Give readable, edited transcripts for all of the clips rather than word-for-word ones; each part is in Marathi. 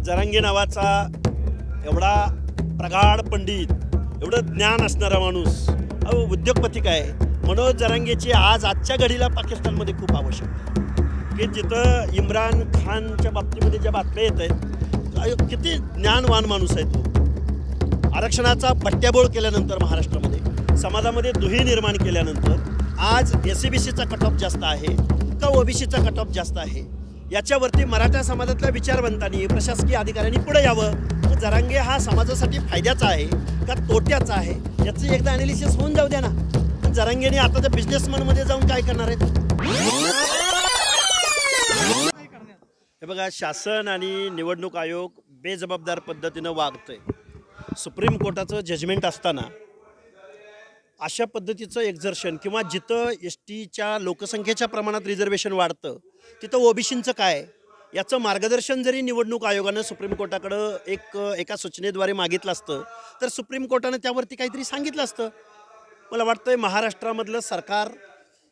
जरांगे नावाचा एवढा प्रगाढ पंडित, एवढं ज्ञान असणारा माणूस, उद्योगपती काय, मनोज जरांगेची आजच्या घडीला पाकिस्तानमध्ये खूप आवश्यकता आहे की जिथं इम्रान खानच्या बाबतीमध्ये ज्या बातम्या येत आहेत, किती ज्ञानवान माणूस आहे तो. आरक्षणाचा बट्ट्याबोळ केल्यानंतर महाराष्ट्रामध्ये समाजामध्ये दुही निर्माण केल्यानंतर आज SCBCचा कट ऑफ जास्त आहे का OBCचा कट ऑफ जास्त आहे, याच्यावरती मराठा समाजातल्या विचारवंतांनी, प्रशासकीय अधिकाऱ्यांनी पुढे यावं. जरांगे हा समाजासाठी फायद्याचा आहे का तोट्याचा आहे याचं एकदा ॲनालिसिस होऊन जाऊ द्या ना. जरांगेने आता त्या बिझनेसमॅनमध्ये जाऊन काय करणार आहेत? हे बघा, शासन आणि निवडणूक आयोग बेजबाबदार पद्धतीनं वागतंय. सुप्रीम कोर्टाचं जजमेंट असताना अशा पद्धतीचं एक्झर्शन किंवा जिथं STच्या लोकसंख्येच्या प्रमाणात रिझर्वेशन वाढतं तिथं OBCचं काय याचं मार्गदर्शन जरी निवडणूक आयोगानं सुप्रीम कोर्टाकडं एका सूचनेद्वारे मागितलं असतं तर सुप्रीम कोर्टानं त्यावरती काहीतरी सांगितलं असतं. मला वाटतंय महाराष्ट्रामधलं सरकार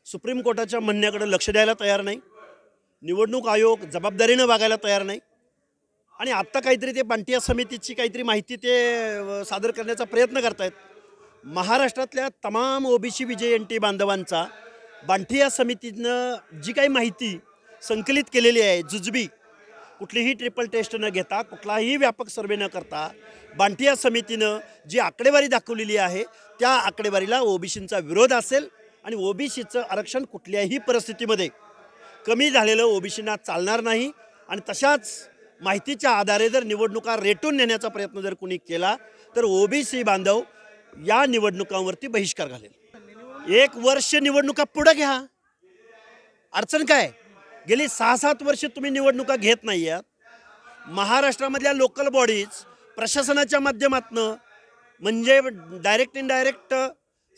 सुप्रीम कोर्टाच्या म्हणण्याकडे लक्ष द्यायला तयार नाही, निवडणूक आयोग जबाबदारीनं वागायला तयार नाही आणि आत्ता काहीतरी ते बांटिया समितीची काहीतरी माहिती ते सादर करण्याचा प्रयत्न करतायत. महाराष्ट्रातल्या तमाम OBC विजयंती बांधवांचा बांटिया समितीनं जी काही माहिती संकलित केलेली आहे, जुजबी, कुठलीही ट्रिपल टेस्ट न घेता, कुठलाही व्यापक सर्वे न करता बांटिया समितीनं जी आकडेवारी दाखवलेली आहे त्या आकडेवारीला OBCचा विरोध असेल आणि OBCचं आरक्षण कुठल्याही परिस्थितीमध्ये कमी झालेलं OBCना चालणार नाही. आणि तशाच माहितीच्या आधारे जर निवडणुका रेटून नेण्याचा प्रयत्न जर कोणी केला तर OBC बांधव या निवडणुकांवरती बहिष्कार घालेल. 1 वर्ष निवडणुका पुढे घ्या, अडचण काय? गेली 6-7 वर्ष तुम्ही निवडणुका घेत नाही आहात. महाराष्ट्रामधल्या लोकल बॉडीज प्रशासनाच्या माध्यमातून म्हणजे डायरेक्ट इनडायरेक्ट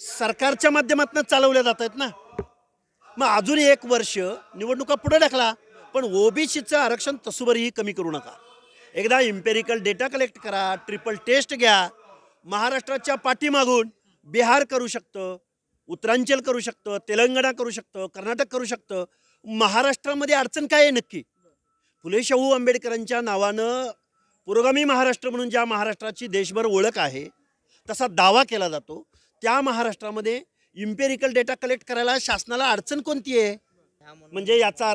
सरकारच्या माध्यमातून चालवल्या जात आहेत ना. मग अजून 1 वर्ष निवडणुका पुढे ढकला, पण OBCचं आरक्षण तसुबरीही कमी करू नका. एकदा इम्पेरिकल डेटा कलेक्ट करा, ट्रिपल टेस्ट घ्या. महाराष्ट्राच्या पाठीमागून बिहार करू शकतं, उत्तरांचल करू शकतं, तेलंगणा करू शकतं, कर्नाटक करू शकतं. महाराष्ट्रामध्ये अडचण काय आहे नक्की? फुले शाहू आंबेडकरांच्या नावानं पुरोगामी महाराष्ट्र म्हणून ज्या महाराष्ट्राची देशभर ओळख आहे तसा दावा केला जातो, त्या महाराष्ट्रामध्ये इम्पेरिकल डेटा कलेक्ट करायला शासनाला अडचण कोणती आहे? म्हणजे याचा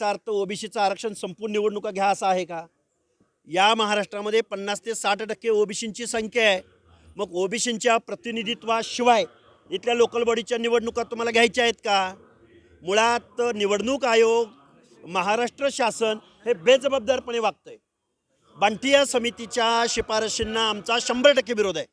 अर्थ OBCचं आरक्षण संपूर्ण निवडणुका घ्या असं आहे का? या महाराष्ट्रामध्ये 50 ते 60% OBCची संख्या आहे. मग OBCच्या प्रतिनिधित्वाशिवाय इथल्या लोकल बॉडीच्या निवडणुका तुम्हाला घ्यायच्या आहेत का? मुळात निवडणूक आयोग, महाराष्ट्र शासन हे बेजबाबदारपणे वागतंय. बांटिया समितीच्या शिफारशींना आमचा 100% विरोध आहे.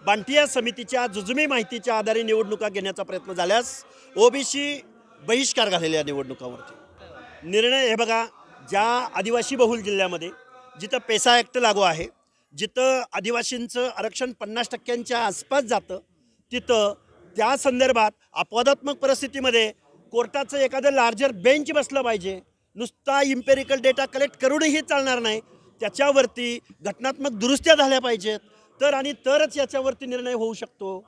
बांटिया समितीच्या जुजमी माहितीच्या आधारे निवडणुका घेण्याचा प्रयत्न झाल्यास OBC बहिष्कार घालेल्या निवडणुकावरती निर्णय. हे बघा, ज्या आदिवासी बहुल जिल्ह्यामध्ये जिथं पेसा ॲक्ट लागू आहे, जिथं आदिवासींचं आरक्षण 50%च्या आसपास जातं, तिथं त्या संदर्भात अपवादात्मक परिस्थितीमध्ये कोर्टाचं एखादं लार्जर बेंच बसलं पाहिजे. नुसता इम्पेरिकल डेटा कलेक्ट करूनही चालणार नाही, त्याच्यावरती घटनात्मक दुरुस्त्या झाल्या पाहिजेत तरच याच्यावरती निर्णय होऊ शकतो.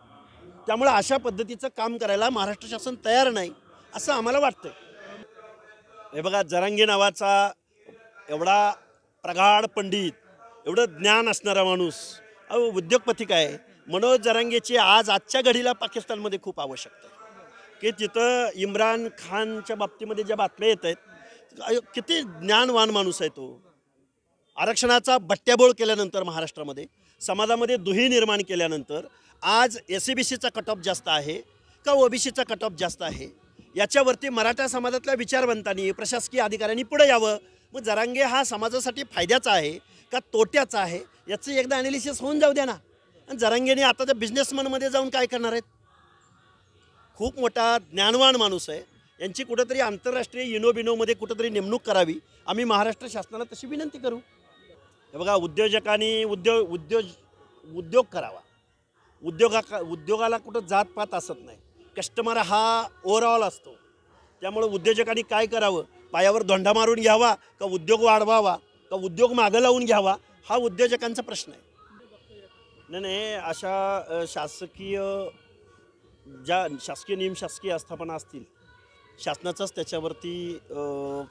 त्यामुळे अशा पद्धतीचं काम करायला महाराष्ट्र शासन तयार नाही असं आम्हाला वाटतं. हे बघा, जरांगे नावाचा एवढा प्रगाढ पंडित, एवढं ज्ञान असणारा माणूस, उद्योगपती काय, मनोज जरांगेची आजच्या घडीला पाकिस्तानमध्ये खूप आवश्यकता आहे की तिथं इम्रान खानच्या बाबतीमध्ये ज्या बातम्या येत आहेत, किती ज्ञानवान माणूस आहे तो. आरक्षणाचा बट्ट्याबोळ केल्यानंतर महाराष्ट्रामध्ये समाजामध्ये दुही निर्माण केल्यानंतर आज SCBCचा कट ऑफ जास्त आहे का OBCचा कट ऑफ जास्त आहे, याच्यावरती मराठा समाजातल्या विचारवंतांनी, प्रशासकीय अधिकाऱ्यांनी पुढे यावं. मग जरांगे हा समाजासाठी फायद्याचा आहे का तोट्याचा आहे याचं एकदा ॲनालिसिस होऊन जाऊ द्या ना. आणि जरांगेने आता त्या बिझनेसमॅनमध्ये जाऊन काय करणार आहेत? खूप मोठा ज्ञानवान माणूस आहे, यांची कुठंतरी आंतरराष्ट्रीय युनोबिनोमध्ये कुठंतरी नेमणूक करावी. आम्ही महाराष्ट्र शासनाला तशी विनंती करू. हे बघा, उद्योजकांनी उद्योग करावा. उद्योगाला कुठं जातपात असत नाही, कस्टमर हा ओव्हरऑल असतो. त्यामुळे उद्योजकांनी काय करावं? पायावर धोंडा मारून घ्यावा का उद्योग वाढवावा का उद्योग मागं लावून घ्यावा, हा उद्योजकांचा प्रश्न आहे. नाही, अशा शासकीय नियम, शासकीय आस्थापना असतील, शासनाचाच त्याच्यावरती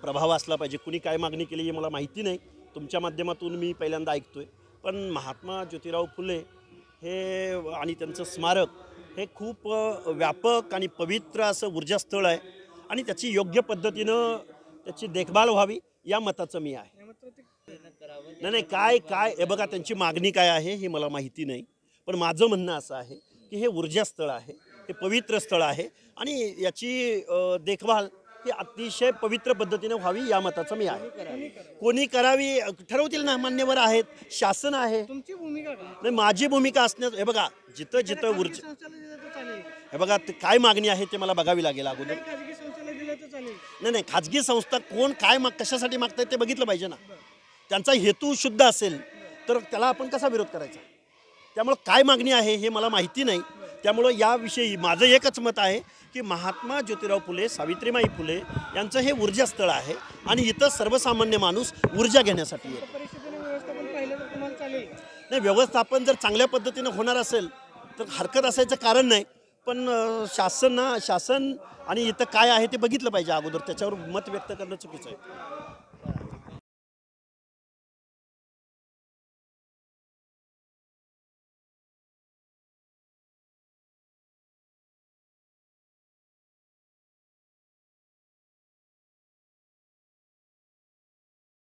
प्रभाव असला पाहिजे. कुणी काय मागणी केली हे मला माहिती नाही, तुमच्या माध्यमातून मी पहिल्यांदा ऐकतोय, पण महात्मा ज्योतिराव फुले हे आणि त्यांचं स्मारक हे खूप व्यापक आणि पवित्र असं ऊर्जास्थळ आहे आणि त्याची योग्य पद्धतीनं त्याची देखभाल व्हावी या मताचं मी आहे. नाही नाही, काय काय हे बघा, त्यांची मागणी काय आहे हे मला माहिती नाही, पण माझं म्हणणं असं आहे की हे ऊर्जास्थळ आहे, हे पवित्र स्थळ आहे आणि याची देखभाल ही अतिशय पवित्र पद्धतीने व्हावी या मताचं मी आहे. कोणी करावी ठरवतील ना, मान्यवर आहेत, शासन आहे. तुमची भूमिका काय? नाही, माझी भूमिका असण्यात हे बघा, जिथं जिथं ऊर्जा शौचालय दिलं तर चालेल, हे बघा ते काय मागणी आहे ते मला बघावी लागेल अगोदर. काही खाजगी शौचालय दिलं तर चालेल. नाही नाही, खाजगी संस्था कोण काय कशासाठी मागतायत ते बघितलं पाहिजे ना. त्यांचा हेतू शुद्ध असेल तर त्याला आपण कसा विरोध करायचा. त्यामुळं काय मागणी आहे हे मला माहिती नाही. त्यामुळं याविषयी माझं एकच मत आहे की महात्मा ज्योतिराव फुले, सावित्रीबाई फुले यांचं हे ऊर्जास्थळ आहे आणि इथं सर्वसामान्य माणूस ऊर्जा घेण्यासाठी येतो. परिस्थितीने व्यवस्थापन पाहिलं तर तुम्हाला चालेल. नाही, व्यवस्थापन जर चांगल्या पद्धतीनं होणार असेल तर हरकत असायचं कारण नाही, पण शासन आणि इथं काय आहे ते बघितलं पाहिजे अगोदर, त्याच्यावर मत व्यक्त करणं चुकीचं आहे.